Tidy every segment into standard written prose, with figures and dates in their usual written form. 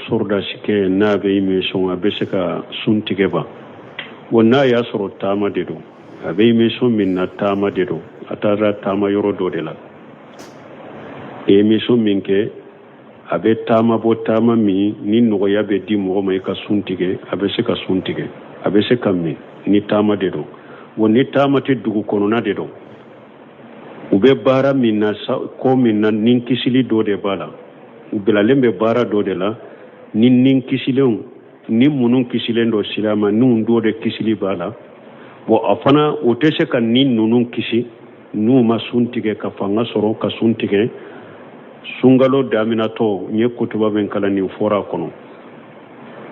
sordasi ke n'a bɛ émission a bɛ se ka sun tigɛ ban bon n'a y'a sɔrɔ taama de don a bɛ émission min na taama de don a taara taama yɔrɔ dɔ de la émission min kɛ a bɛ taama bɔ taama min ni nɔgɔya bɛ di mɔgɔ ma i ka sun tigɛ a bɛ se ka sun tigɛ a bɛ se ka min ni taama de don bon ni taama tɛ dugu kɔnɔna de don u bɛ baara min na ko min na ni kisili dɔ de b'a la u bilalen bɛ baara dɔ de la ni kisilenw ni minnu kisilen dɔ sira ma n'u dɔ de kisili b'a la bon a fana o tɛ se ka ni ninnu kisi n'u ma sun tigɛ ka fanga sɔrɔ ka sun tigɛ sunkalo daminatɔ n ye kutuba min kalan nin fɔra kɔnɔ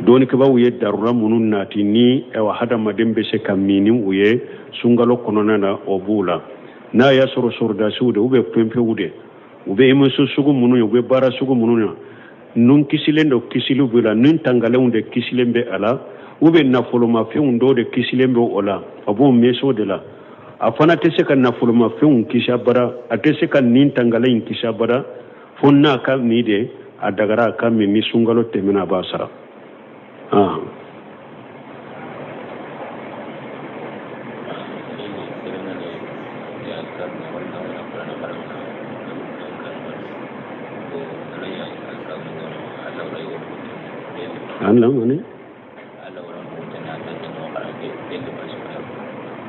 dɔɔnikɛbaw ye darura minnu nati ni hadamaden bɛ se ka min ni u ye sunkalo kɔnɔna na o b'u la n'a y'a sɔrɔ sɔrɔdasiw de u bɛ pɛnpɛnw de u bɛ émission sugu minnu ye u bɛ baara sugu minnu na nun kisilen dɔ kisiliw bɛ la nun tangalenw de kisilen bɛ a la u bɛ nafolomafɛnw dɔw de kisilen bɛ o la a b'o meso de la a fana tɛ se ka nafolomafɛnw kisi abada a tɛ se ka nin tangalen kisi abada fo n'a ka min de a dagara a ka min ni sunkalo tɛmɛna a b'a sara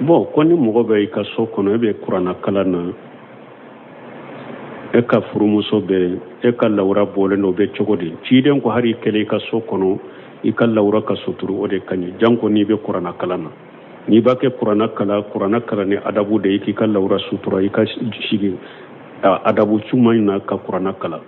bon ko ni mɔgɔ bɛ i ka so kɔnɔ e bɛ kuranna kalan na e ka furumuso bɛ e ka lawura bɔlen don o bɛ cogo di ciden ko hari i kɛlen i ka so kɔnɔ i ka lawura ka suturu o de ka ɲi janko n'i bɛ kuranna kalan na n'i b'a kɛ kuranna kalan ni adabu de ye k'i ka lawura sutura i ka sigi adabu cuman na ka kuranna kalan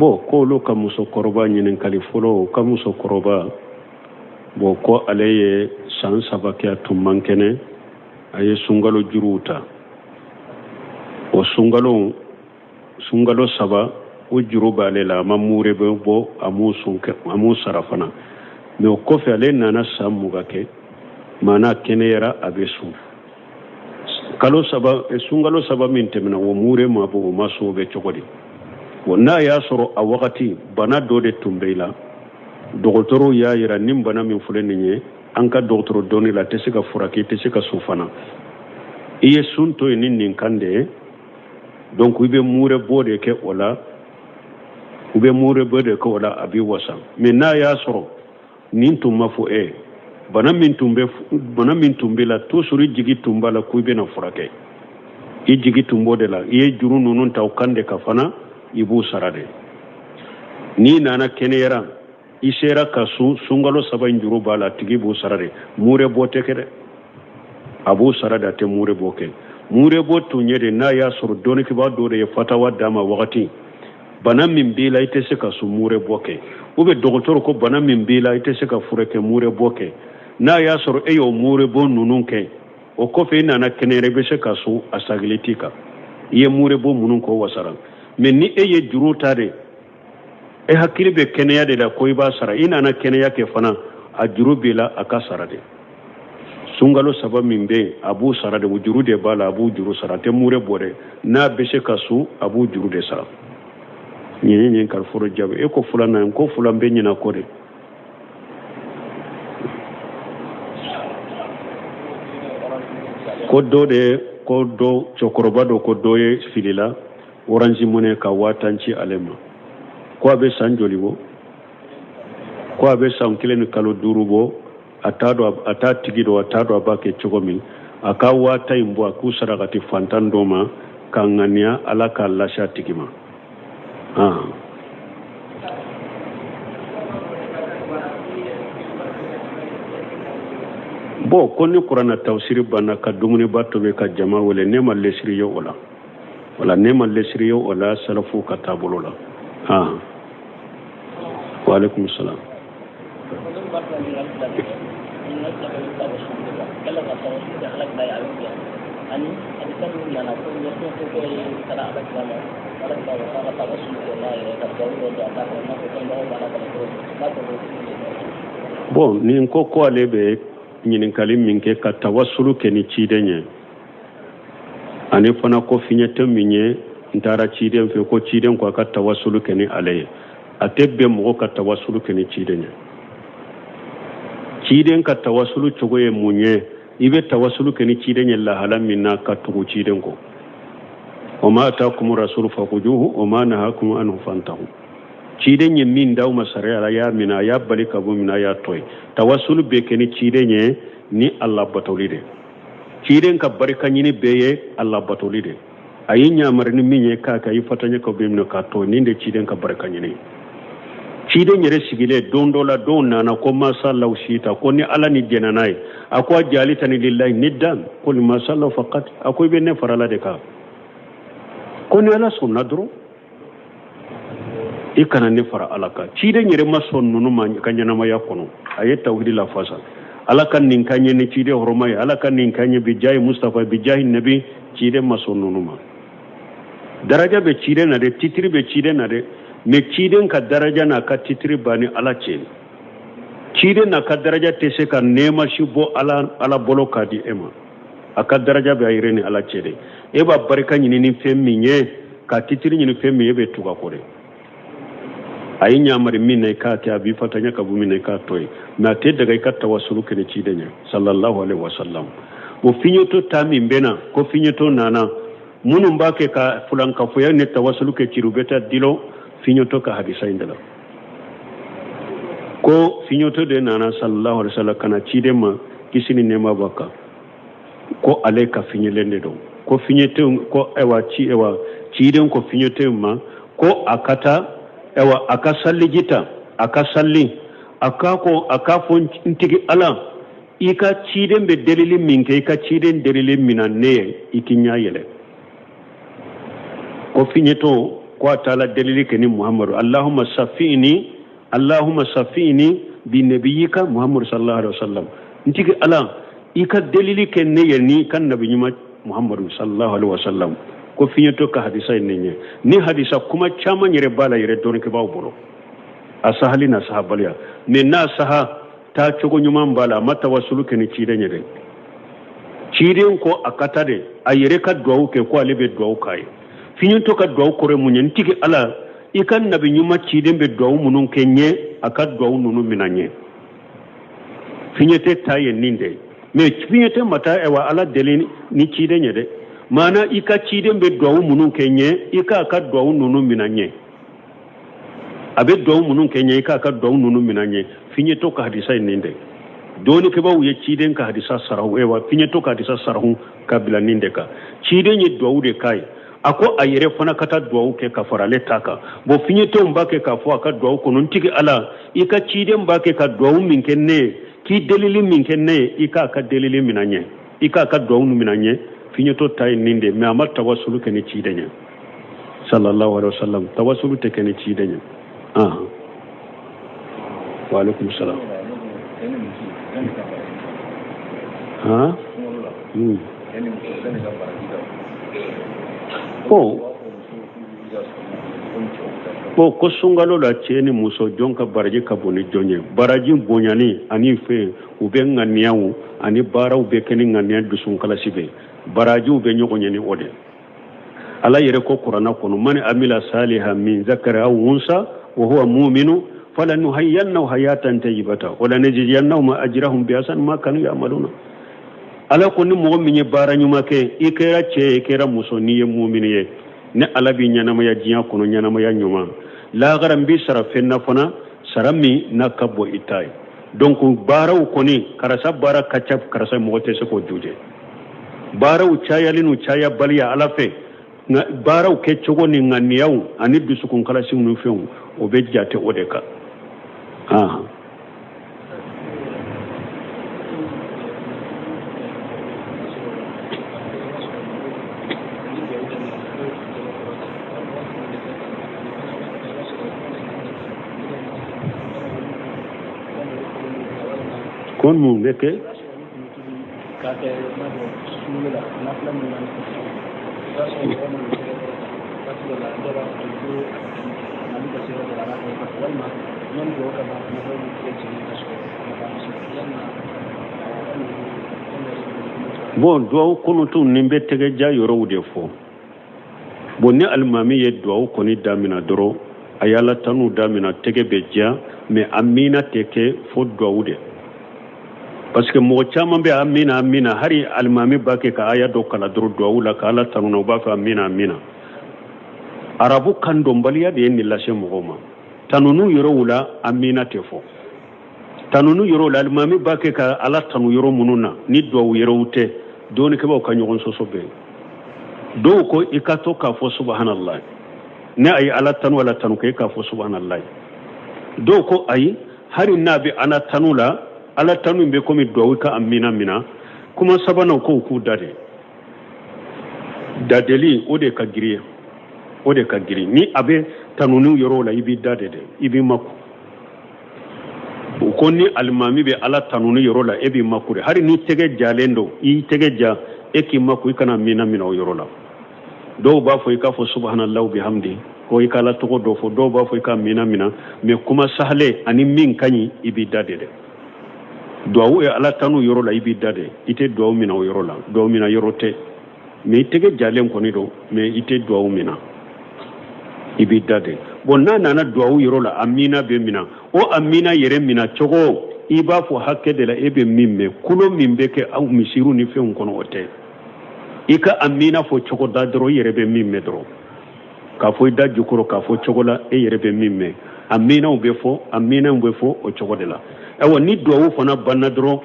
bon ko olu ka musokɔrɔba ɲininkali fɔlɔ ka musokɔrɔba bon ko ale ye san 3 kɛ a tun man kɛnɛ a ye sunkalo juruw ta o sunkalo 3 o juru b'ale la a ma mure bɛ bɔ a m'u sara fana mais o kɔfɛ ale nana san 20 kɛ maana kɛnɛyara a bɛ sun sunkalo 3 min tɛmɛna o mure ma bɔ o ma so o bɛ cogo di bon n'a y'a sɔrɔ a wagati bana dɔ de tun bɛ i la dɔgɔtɔrɔw y'a yira ni bana min filɛ nin ye an ka dɔgɔtɔrɔ dɔnni la tɛ se ka furakɛ i tɛ se ka so fana i ye sun to yen ni nin kan de ye donc i bɛ mure bɔ de kɛ o la a bɛ wasa mais n'a y'a sɔrɔ nin tun ma fɔ bana min tun bɛ la toujours i jigi tun b'a la ko i bɛna furakɛ i jigi tun b'o de la i ye juru ninnu ta o kan de ka fana i b'u sara de n'i nana kɛnɛyara i sera ka sunkalo 3 in juru b'a la tigi b'u sara de mure bɔ tɛ kɛ dɛ a b'u sara de a tɛ mure bɔ kɛ mure bɔ tun ye de n'a y'a sɔrɔ dɔɔnikɛba dɔ de ye fatawa d'a ma wagati bana min b'i la i tɛ se ka mure bɔ kɛ ou bien dɔgɔtɔrɔ ko bana min b'i la i tɛ se ka furakɛ mure bɔ kɛ n'a y'a sɔrɔ e y'o mure bɔ ninnu kɛ o kɔfɛ i nana kɛnɛyara i bɛ se ka a sagili t'i kan i ye mure bɔ minnu kɔ wasara mais ni e ye juru ta de e hakili bɛ kɛnɛya de la ko i b'a sara i nana kɛnɛya kɛ fana a juru b'i la a ka sara de sunkalo 3 min bɛ yen a b'u sara de o juru de b'a la a b'u juru sara a tɛ mure bɔ dɛ n'a bɛ se ka a b'u juru de sara nin ye kaliforo jaabi e ko filanan ko filan bɛ ɲina ko de ko dɔ cɛkɔrɔba dɔ ko dɔ ye filila orange money ka 1000 ci ale ma ko a bɛ san joli bɔ ko a bɛ san 1 ni kalo 5 bɔ a t'a tigi dɔn a t'a dɔn a b'a kɛ cogo min a ka 1000 in bɔ a k'u sarakati fantan dɔ ma k'a ŋaniya ala k'a lase a tigi ma bon ko ni kuranna tafsiri banna ka dumuni ba tobi ka jama wele ne ma lesiri ye o la wala ne ma lesiri ye o la salafu ka taabolo la wa alaikum salam. Bon ni ko ale be ɲininkali min kɛ ka tawassulu kɛ ni ciden ye ani fana ko fiɲɛtɔ min ye n taara ciden fɛ ko ciden ko a ka tawassulu kɛ ni ale ye a tɛ bɛn mɔgɔ ka tawassulu kɛ ni ciden ye. Ciden ka tawassulu cogo ye mun ye i bɛ tawassulu kɛ ni ciden ye lahala min na ka tugu ciden kɔ. O ma ataakum rasulu fakujuhu o ma nahakum anhu fantahu. Ciden ye min d'aw ma sariya la y'a minɛ a y'a bali ka bɔ min na a y'a to ye. Tawassulu bɛ kɛ ni ciden ye ni Allah batoli de. Ciden ka barika ɲini bɛɛ ye Allah batoli de. A ye ɲamari ni min ye k'a kɛ i fata ɲɛ ka bɔ min na k'a to nin de ciden ka barika ɲini. Ciden yɛrɛ sigilen don dɔ la don nana ko masa law sita ko ni Allah ni jɛna n'a ye a ko a jalitani lillahi niddan ko ni masa law faqat a ko i bɛ ne fara la de kan. Ko ni Allah sɔnna dɔrɔn i kana ne fara Allah kan. Ciden yɛrɛ ma sɔn ninnu ma ka ɲɛnamaya kɔnɔ a ye tawhidi la fasa. Allah ka nin ka ɲɛ ni ciden hɔrɔma ye Allah ka nin ka ɲɛ bi jahi Mustafa bi jahi Nabi ciden ma sɔn ninnu ma. Daraja bɛ ciden na de titiri bɛ ciden na de mais ciden ka daraja n'a ka titiri bani Allah cɛ. Ciden n'a ka daraja tɛ se ka nɛɛma si bɔ Allah bolo k'a di e ma. A ka daraja bɛ a yɛrɛ ni Allah cɛ de. E b'a barika ɲini ni fɛn min ye ka titiri ɲini fɛn min ye e bɛ tugu a kɔ de. A ye ɲamari min na i k'a kɛ a b'i fata ɲɛ ka bɔ min na i k'a to ye mais a tɛ daga i ka tawassulu kɛ ni ciden ye sallallahu alaihi wasallam. O fiɲɛtɔ ta min bɛ na ko fiɲɛtɔ nana minnu b'a kɛ ka fulankafoya ni tawassulu kɛ ciri u bɛ taa dilo fiɲɛtɔ ka hadisa in de la. Ko fiɲɛtɔ de nana sallallahu alaihi wasallam kana ciden ma kisi ni nɛɛma b'a kan ko ale ka fiɲɛlen de don ko fiɲɛtɔ ko ciden ko fiɲɛtɔ ma ko a ka taa a ka salli jita a ka salli a k'a fɔ n tigi Allah i ka ciden bɛ delili min kɛ i ka ciden delili min na ne ye i k'i ɲɛ yɛlɛ. Ko fiɲɛtɔ ko a taala delili kɛ ni Muhammadu Allahumma safi'ini bi nabiyyika Muhammadu sallallahu alaihi wasallam. N tigi Allah i ka delili kɛ ne ye ni ka nabi ɲuman Muhammadu sallallahu alaihi wasallam. Ko fiɲɛtɔ ka hadisa in ne ni hadisa kuma caman yɛrɛ b'a la yɛrɛ dɔɔnikɛbaaw bolo a sahali na sahabaliya mais n'a saha taa cogo ɲuman b'a la a ma tawassulu kɛ ni ciden ye dɛ. Ciden ko a ka taa de a yɛrɛ ka duwawu kɛ ko ale bɛ duwawu k'a ye. Fiɲɛtɔ ka duwawu kɔrɔ mun ye n tigi Allah i ka nabi ɲuman ciden bɛ duwawu minnu kɛ n ye a ka duwawu ninnu minɛ n ye. Fiɲɛtɔ ta ye nin de mais fiɲɛtɔ ma taa Allah deli ni ciden ye dɛ. Mana i ka ciden bɛ duwawu minnu kɛ n ye i k'a ka duwawu ninnu minɛ n ye. A bɛ duwawu minnu kɛ n ye i k'a ka duwawu ninnu minɛ n ye. Fiɲɛtɔ ka hadisa ye nin de. Dɔɔnikɛbaaw ye ciden ka hadisa sarahu fiɲɛtɔ ka hadisa sarahu ka bila nin de kan. Ciden ye duwawu de k'a ye. A ko a yɛrɛ fana ka taa duwawu kɛ ka fara ale ta kan. Bon fiɲɛtɔ b'a kɛ k'a fɔ a ka duwawu kɔnɔ n tigi Allah i ka ciden b'a kɛ ka duwawu min kɛ ne ye k'i delili min kɛ ne ye i k'a ka delili minɛ n ye i k'a ka duwawu minɛ n ye. Fiɲɛtɔ ta ye nin de mais a ma tawassulu kɛ ni ciden ye sallallahu alaihi wasallam. Tawassulu tɛ kɛ ni ciden ye. Wa alaikum salam. Ko sunkalo la cɛ ni muso jɔn ka baraji ka bon ni jɔn ye. Baraji bonyani ani fɛn u bɛ ŋaniyaw ani baaraw bɛ kɛ ni ŋaniya dusunkalasi bɛ barajiw bɛ ɲɔgɔn ye ni o de. Allah yɛrɛ ko Kurana kɔnɔ man amila salihan min zakara aw unsa wa huwa mu'minu falanuhayyannahu hayatan tayyibatan wa lanajziyannahum ajrahum bi ahsani ma kanu ya'maluna. Allah ko ni mɔgɔ min ye baara ɲuman kɛ i kɛra cɛ ye i kɛra muso n'i ye mu'mini ye ne Allah b'i ɲɛnamaya diɲɛ kɔnɔ ɲɛnamaya ɲuman lahara n b'i sara fɛn na fana sara min n'a ka bɔ i ta ye. Donc baaraw kɔni karisa baara ka ca karisa mɔgɔ tɛ se k'o jujɛ. Baaraw cayalen n'u caya baliya Allah fɛ baaraw kɛ cogo ni ŋaniyaw ani dusukun kalasiw ni fɛnw o bɛ jate o de kan. don mun beke bon duwawu kunutu nimbe tege ja yoro de fo bon ne almami ye duwawu koni damina doro ayala tanu damina tege be ja mais amina teke fo duwawu de parce que mo chama be amina hari almami bake ka aya do kala doro duwawu la kala tanu no ba fa amina arabu kan dombaliya de ni lashe mogoma tanunu yoro wula amina tefo tanunu yoro la almami bake ka ala tanu yoro mununa ni duwawu yoro wute doni ke ba ka nyogon soso be do ko ikato ka fo subhanallah ne ay ala tanu wala tanu ke ka fo subhanallah do ko ay hari nabi ana tanula ala tanu be ko mi duwawu ka amina kuma sabana ko ku dade dadeli ode ka giri ni abe tanunu yoro la ibi dade de ibi makku ko ni almami be ala tanunu yoro la ebi makku de hari ni tege jalendo I tege ja eki makku kana mina o yoro la do ba fo ka fo subhanallahu bihamdi ko ikala to do fo do ba fo ka mina me kuma sahle ani min kanyi ibi dade de do ala tanu yoro la ibi dade ite do mina o yoro la do mina yoro te me tege jalen ko ni do me ite do mina ibi dade bon nana duwawu yoro la amina be mina o amina yere mina chogo iba fo hakke de la ebe mimme kulo mimbe ke aw misiru ni fe kono ote ika amina fo chogo da dro yere be mimme dro ka fo da jukuro ka fo chogo la e yere be mimme amina ube fo o chogo de la ewa ni duwawu fo na banna dro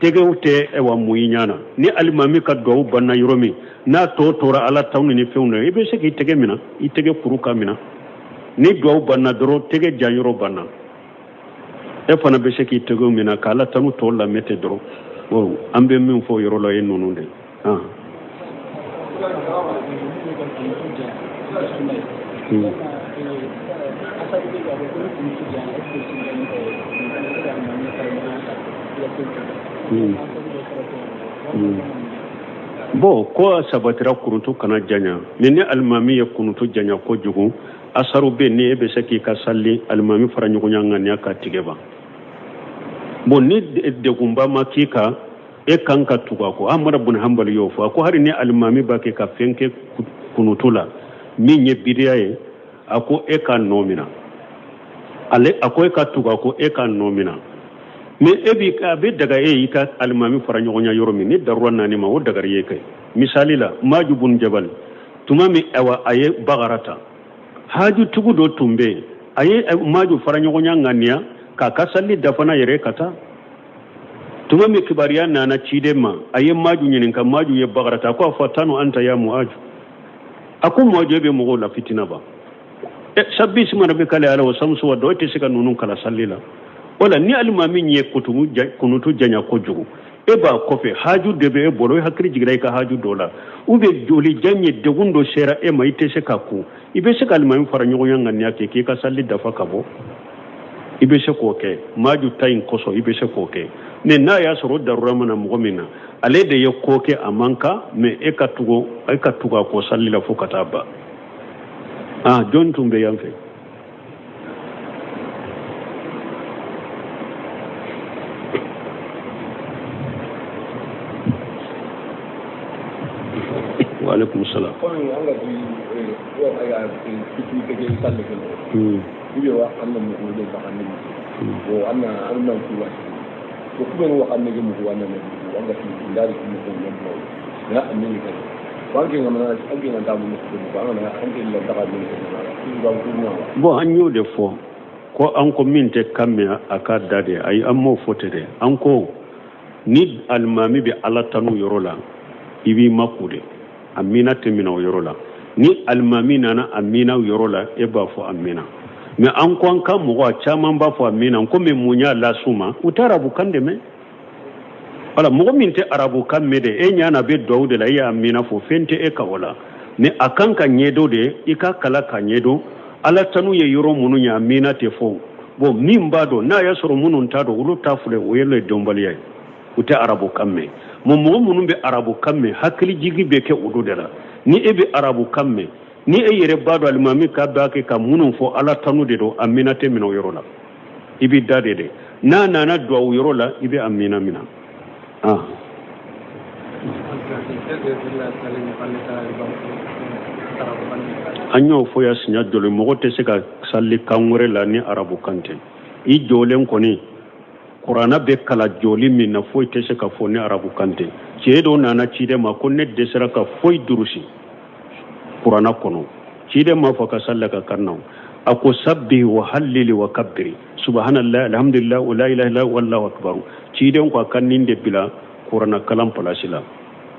tege ute ewa muyinyana ni alimami ka duwawu banna yoro mi na to tora ala tawni ni fewna ibe se ki tege mina I tege puruka mina ni duwawu banna dro tege janyoro banna e fana be se ki tege mina ka ala tanu to la mete dro o ambe min fo yoro la enunu de bo ko sabatira kurutu kana janya ni almami ya kunutu janya ko jugu asaru be ne be saki ka salli almami fara nyugo nyanga ka tigeba bo ni de gumba makika e kanka tuga ko amara bun hambal yofa ko hari ni almami ba ke ka fenke kunutula min ye bidiyaye ako e ka nomina ale ako e ka tuga ko e ka nomina mais ebi ka be daga e ka almami fara nyonya yoro mi ni darwana ni ma o daga ye kay misali la majubun jabal tuma mi awa aye bagarata haju tugu do tumbe aye maju fara nyonya ngania ka kasalli dafana yere kata tuma mi kibariya nana chidema aye maju nyinin ka maju ye bagarata ko fatanu anta ya muaju aku mojo be mo la fitina ba sabbi simana be kale ala wasamsu wa do te sika nunun kala sallila wala ni almami nye kunutu janya ko jugu eba kofe haju debe e bolo hakri jigira ka haju dola ube joli janye degundo sera e ma ite se kaku ibe se almami fara nyogo yanga ni ake ke ka salli dafa kabo ibe se ko ke maju tayin koso ibe se ko ke ne na ya soro darura mana mugomina ale de ye ko ke amanka me e ka tugo ko salli la fu kataba jon tumbe yamfe وعليكم السلام bon anyo de fo ko anko minte kamme akada de ay ammo fotere anko ni almami bi ala tanu yorola ibi makude amina temina yorola ni almami nana amina yorola e ba fo amina me an ko an kan mo chaman ba fo amina ko me munya la suma utarabu kande me wala mo min te arabu kan me de e nyana be dawde la ya amina fo fente e ka wala ne akan kan nyedo de ika kala kan nyedo ala tanu ye yoro munu nya amina te fo bo min bado na ya soro munun tado ulu tafule o yelo dombaliya ute arabu kamme mo munun be arabu kamme hakili jigi be ke udu dela ni ebe arabu kamme ni e yere bado alimami ka ba ke ka munun fo ala tanu de do aminate mino yorola ibi dade de na do yorola ibi amina mina anyo fo ya sinya dole mo te se ka salli kangure la ni arabu kante I jolen koni qur'ana be kala joli min na fo te se ka fo ni arabu kante ce do nana ci de ma ko ne de sera ka fo durusi qur'ana kono ci de ma fo ka sallaka kanna ako sabbi wa hallili wa kabbiri subhanallah alhamdulillah wa la ilaha illa wallahu akbar ci de ko kannin de bila qur'ana kalam palasila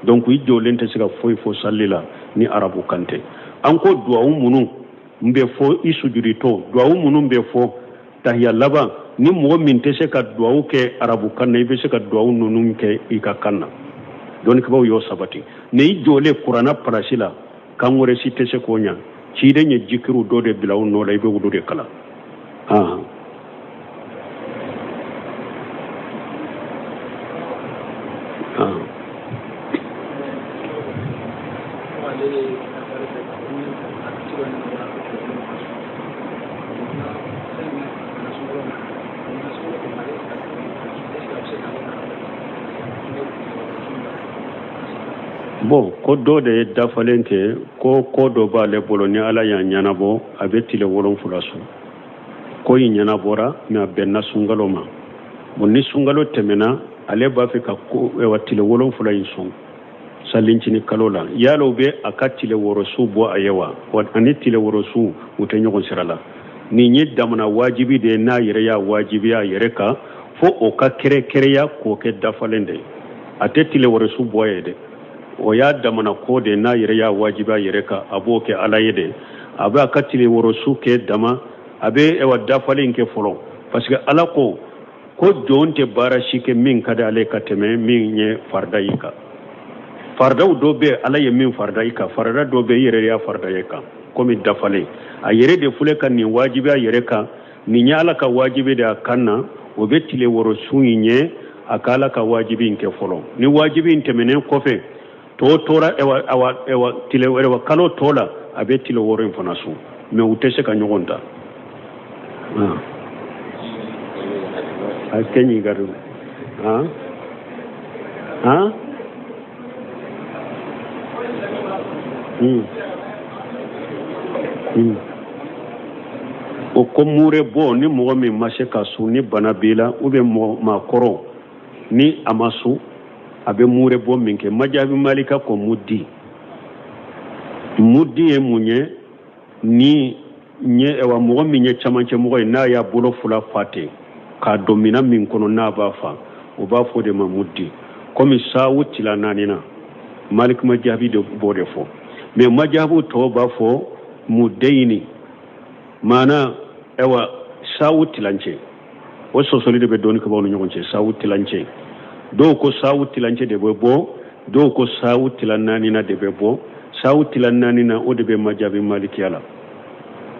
donc I jolen te se ka fo sallila ni arabu kante anko duwawu munu mbe fo isujudi to duwawu munu mbe fo tahiya laba ni mo min te se ka duwawu ke arabu kanna ibe se ka duwawu nunun ke ika kanna don ka bawo yo sabati ne I jole qur'ana parasila kangore si te se ko nya ci de nye jikiru do de bilawu no la ibe wudu de kala bon ko do de dafalente ko do ba le boloni ala ya nyanabo abetile wolon fulasu ko yi nyanabora na benna sungalo ma bonni sungalo temena ale ba fe ka ko e watile wolon fula yinsu salincini kalola yalo be akatile worosu bo ayewa wa anitile worosu utenyo konsirala ni nyi damana wajibi de na yere ya wajibi ya yere ka fo o ka kere ya ko ke dafalende atetile worosu bo yede o ya damana ko de na yere ya wajiba yere ka aboke alayede abe akatile worosu ke dama abe e wadda falin ke folo parce que ala ko jonte barashi ke min kada ale kateme min nye farda yika farda do be ala ye min farda yika farda do be yere ya farda yika komi dafale a yere de fule kan ni wajiba yere ka ni nyala ka wajibe da kanna o be tile worosu nye akala ka wajibi nke folo ni wajibi intemene kofe to tora ewa tile ewa kalo tola abe tile woro infonasu me utese ka nyogonda akenyi garu o komure bo ni mo mi masheka su ni banabila ube mo makoro ni amasu abe mure bo minke majabi malika ko muddi e munye ni nye ewa mo mi nye chamanche mo na ya bolo fula fate ka domina min kono na bafa o ba fo de mamuddi komi sawuti la nanina malik majabi de bode fo mais majabu to ba fo mudaini mana ewa sawuti lance o so solide be doni ko bawno nyogonce sawuti lance do ko sawuti lance de bo do ko sawuti la nanina de bo sawuti la nanina o de be majabi maliki ala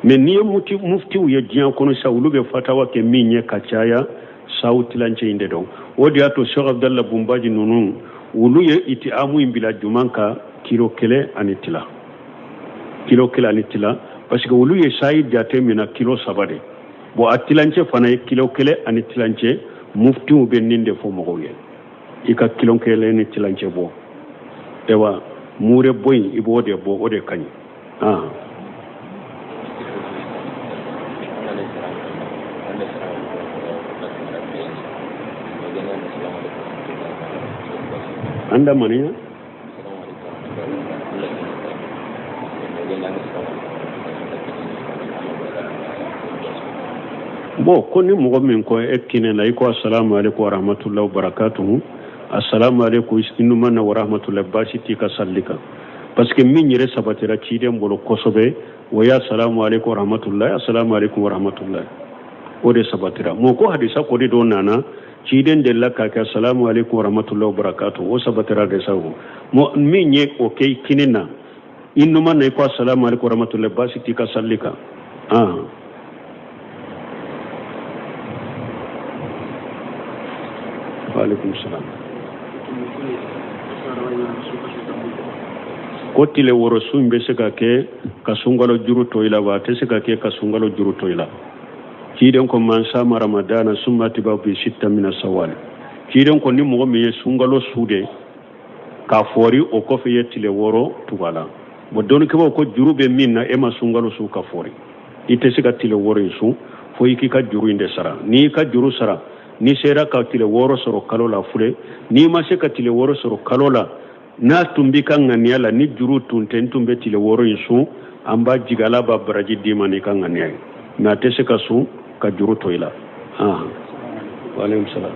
mais ni mufti ye jian kono sawulu be fatawa ke minye kachaya sawuti lance inde do wodi ato Sheikh Abdallah Bumbaji nunu wulu ye iti amu imbila jumanka kilo kele anitila parce que wulu ye sayi jate mina kilo sabade bo atilance fana ye kilo kele anitilance mufti be ninde fo mo ye ika kilo kele ni tilance bo ewa mure boy ibode bo ode kany anda mania bo koni mo min ko ekkine la iko assalamu alaykum wa rahmatullahi wa barakatuh assalamu alaykum inuma wa rahmatullahi basiti ka sallika parce que min yire sabatira ci dem bolo kosobe wa ya assalamu alaykum wa rahmatullahi assalamu alaykum wa rahmatullahi o de sabatira mo ko hadisa ko de don nana ci den de lakka ka assalamu alaykum wa rahmatullahi wa barakatuh o sabatira de sawo mo min ye o kay kinina inuma na ko assalamu alaykum wa rahmatullahi basiti ka sallika alaikum salam ko tile woro sun be se ka ke ka sungalo juru toila ba te se ka ke ka sungalo juru toila kiden ko man sama ramadana summa tiba bi sitta min sawal kiden ko ni mo mi sungalo sude ka fori o ko fe tile woro tubala bo don ko ko juru be min na e ma sungalo su ka fori ite se ka tile woro su fo yiki ka juru inde sara ni ka juru sara ni sera ka tile woro soro kalola fure ni ma se ka tile woro soro kalola na tumbi kan ngania la ni juru tunten tumbe tile woro su amba jigala ba baraji dimani kan ngania na te se ka su ka juru toila wa alaikum salam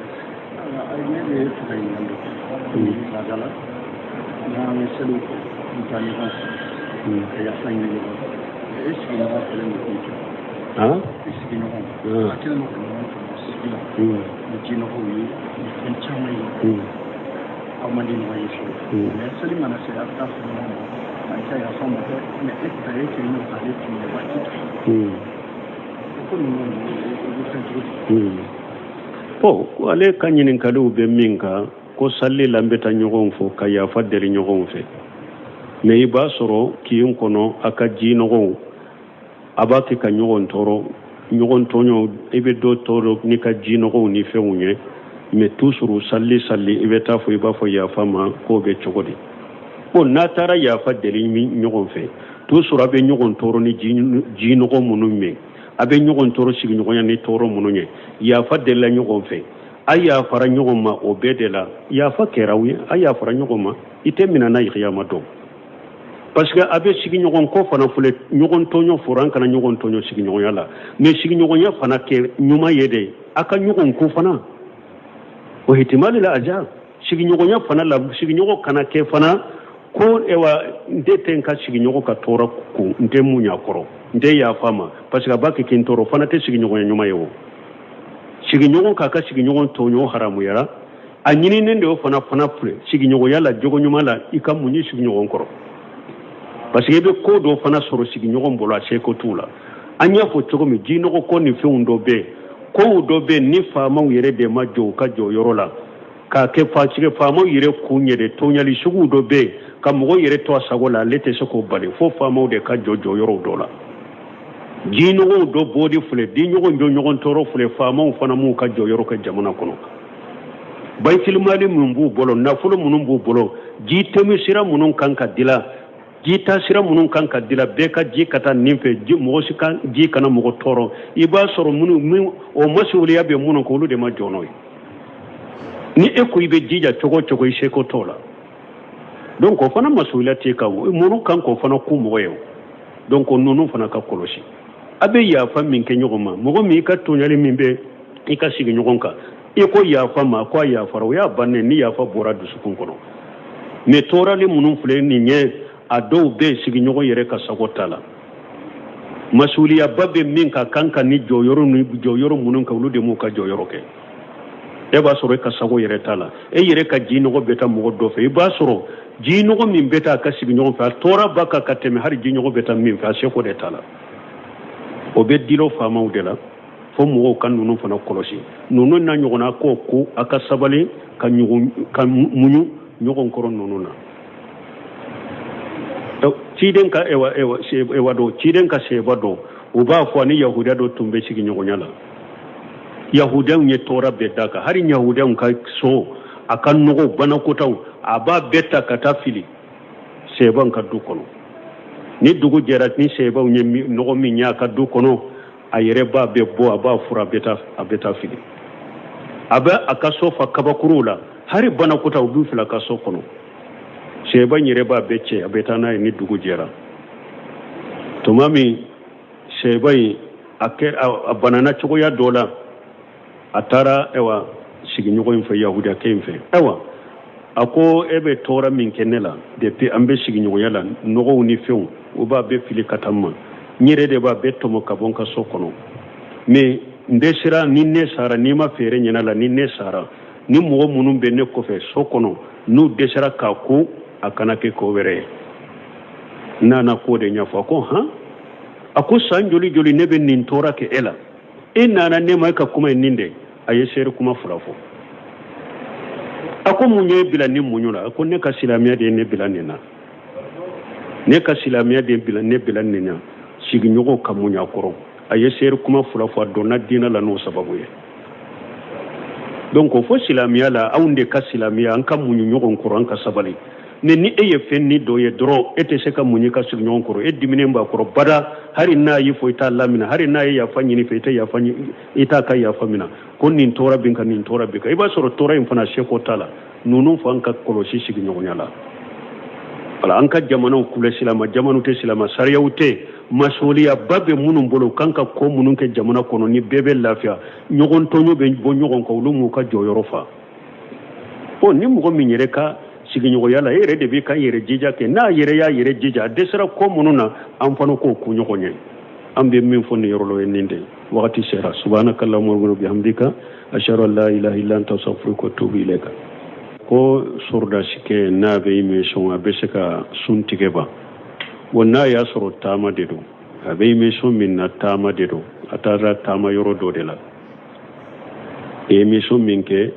ale ka ɲininkaliw bɛ min kan ko salli la n bɛ taa ɲɔgɔn fo ka yafa deli ɲɔgɔn fɛ mais i b'a sɔrɔ kin kɔnɔ a ka jinɔgɔw a b'a kɛ ka ɲɔgɔn tɔɔrɔ ɲɔgɔn tɔɲɔw i bɛ dɔ tɔɔrɔ ni ka jinɔgɔw ni fɛnw ye mais toujours salli i bɛ taa fɔ i b'a fɔ yafa ma k'o bɛ cogo di ko n'a taara yafa deli ɲɔgɔn fɛ toujours a bɛ ɲɔgɔn tɔɔrɔ ni jinɔgɔ minnu ye a bɛ ɲɔgɔn tɔɔrɔ sigiɲɔgɔnya ni tɔɔrɔ minnu ye yafa delila ɲɔgɔn fɛ a yafara ɲɔgɔn ma o bɛɛ de la yafa kɛra u ye a yafara ɲɔgɔn ma i tɛ minɛ n'a yama dɔn parce que a bɛ sigiɲɔgɔn kɔ fana filɛ ɲɔgɔn tɔɲɔ fɔra an kana ɲɔgɔn tɔɲɔ sigiɲɔgɔnya la mais sigiɲɔgɔnya fana kɛ ɲuman ye de a ka ɲɔgɔn ko fana o hitimali la aja sigiɲɔgɔnya fana la sigiɲɔgɔn kana kɛ fana ko ewa n tɛ tɛ n ka sigiɲɔgɔn ka tɔɔrɔ ko n tɛ mun ɲa kɔrɔ n tɛ yafa ma parce que a b'a kɛ k'i tɔɔrɔ fana tɛ sigiɲɔgɔnya ɲuman ye o sigiɲɔgɔn k'a ka sigiɲɔgɔn tɔɲɔ haramuyara a ɲininen de o fana filɛ sigiɲɔgɔnya la jogo ɲuman la i ka mun ye sigiɲɔgɔn kɔrɔ parce que i bɛ ko dɔ fana sɔrɔ sigiɲɔgɔn bolo a seko t'u la an y'a fɔ cogo min jinɔgɔ ko ni fɛnw dɔ bɛ yen kow dɔ bɛ yen ni faamaw yɛrɛ de ma jɔ u ka jɔyɔrɔ la k'a kɛ faamaw yɛrɛ kun ye de tɔɲali sugu dɔ bɛ yen ka mɔgɔ yɛrɛ to a sago la ale tɛ se k'o bali fo faamaw de ka jɔ jɔyɔrɔw dɔ la jinɔgɔw dɔ b'o de filɛ diɲɔgɔn jɔ ɲɔgɔn tɔɔrɔ filɛ faamaw fana m'u ka jɔyɔrɔ kɛ jamana kɔnɔ bayitimali minnu b'u bolo nafolo minnu b'u bolo ji tɛmɛ sira minnu kan ka dila ji ta sira minnu kan ka dila bɛɛ ka ji ka taa nin fɛ mɔgɔ si ka ji kana mɔgɔ tɔɔrɔ i b'a sɔrɔ minnu o masuliya bɛ minnu kan olu de ma jɔ n'o ye ni e ko i bɛ jija cogo cogo i seko t'o la donc o fana masuliya t'e kan minnu kan k'o fana ku mɔgɔ ye o donc ninnu fana ka kɔlɔsi a bɛ yafa min kɛ ɲɔgɔn ma mɔgɔ min i ka tɔɲali min bɛ i ka sigi ɲɔgɔn kan i ko yafa ma ko a yafara o y'a bannen ni yafa bɔra dusukun kɔnɔ mais tɔɔrɔli minnu filɛ nin ye a dɔw bɛ sigiɲɔgɔn yɛrɛ ka sago t'a la masuliyaba bɛ min ka kan ka ni jɔyɔrɔ minnu kan olu de m'u ka jɔyɔrɔ kɛ e b'a sɔrɔ e ka sago yɛrɛ t'a la e yɛrɛ ka jinɔgɔ bɛ taa mɔgɔ dɔ fɛ i b'a sɔrɔ jinɔgɔ min bɛ taa a ka sigiɲɔgɔn fɛ a tɔɔrɔ b'a kan ka tɛmɛ hali jinɔgɔ bɛ taa min fɛ a seko de t'a la o bɛ dilo faamaw de la fo mɔgɔw ka ninnu fana kɔlɔsi ninnu n'a ɲɔgɔnna k'o ko a ka sabali ka muɲu ɲɔgɔn kɔrɔ ninnu na ciden ka ewa do ciden ka seba do u b'a fɔ ni yahudiya dɔ tun bɛ sigiɲɔgɔnya la yahudiyanw ye tɔɔrɔ bɛɛ da kan hali yahudiyanw ka so a ka nɔgɔw banakotaw a b'a bɛɛ ta ka taa fili sebaw ka du kɔnɔ ni dugu jɛra ni sebaw ye nɔgɔ min ye a ka du kɔnɔ a yɛrɛ b'a bɛɛ bɔ a b'a fura a bɛ taa fili a bɛ a ka so fa kabakuruw la hali banakotaw b'u fili a ka so kɔnɔ seba yɛrɛ b'a bɛɛ cɛ a bɛ taa n'a ye ni dugu jɛra tuma min seba in a banana cogoya dɔ la a taara sigiɲɔgɔn in fɛ yahudiyakɛ in fɛ a ko e bɛ tɔɔrɔ min kɛ ne la depuis an bɛ sigiɲɔgɔnya la nɔgɔw ni fɛnw o b'a bɛɛ fili ka taa n ma n yɛrɛ de b'a bɛɛ tɔmɔ ka bɔ n ka so kɔnɔ mais n dɛsɛra ni ne sara n'i ma feere ɲɛna la ni ne sara ni mɔgɔ minnu bɛ ne kɔfɛ so kɔnɔ n'u dɛsɛra k'a ko a kana kɛ ko wɛrɛ ye nana ko de ɲɛfɔ a ko han a ko san joli joli ne bɛ nin tɔɔrɔ kɛ e la e nana ne ma e ka kuma ye nin de a ye seere kuma fila fɔ ako munye bila ni munyula ako ne ka silamiya de ne bila ne na ne ka silamiya de bila ne bila ne na sigi nyogo ka munya koro aye ser kuma fula fo donna dina la no sababu ye donc fo silamiya la aunde ka silamiya an ka munyu nyogo koro an ka sabali ne ni eye fenni do ye dro ete se ka munyi ka sigi nyogo koro e dimine mba koro bada hari na yi fo ita lamina hari na ya fanyi ni fe ita ya fanyi ita ka ya famina ko nin tora bin ka nin tora bika iba soro tora in fana sheko tala nunu fo an ka kolosi sigi nyogo nyala ala an ka jamana kule silama jamanu te silama sariya ute masoliya babe munun bolo kanka ko munun ke jamana kono ni bebe lafiya nyogon tonyo be bo nyogon ko lu mu ka joyoro fa o ni mo mi nyere ka sigi nyogo yala yere de bi kan yere jija ke na yere ya yere jija desra ko mununa an fano ko ku nyogo nye ambe min fo ne yorolo en ninde wakati sera subhanakallahumma wa bihamdika ashhadu an la ilaha illa anta astaghfiruka wa atubu ilayka ko sorda sike na be mi shonga be se ka suntige ba wonna ya soro tama de do abe mi so min na tama de do atara tama yoro do de la e mi so min ke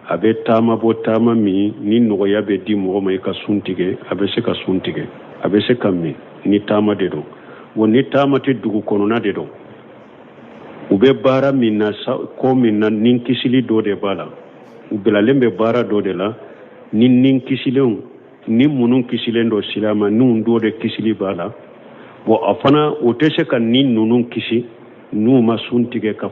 abe tama bo tama mi ni no ya be di mo mai ka suntige abe se ka suntige abe se ka mi ni tama de do woni tama te dugu kono na de do ube bara min na ko min na nin kisili do de bala ubela lembe bara do de la nin kisilen ni munun kisilen do silama nun do de kisili bala bo afana o tese kan nin nunun kisi nu ma suntige ka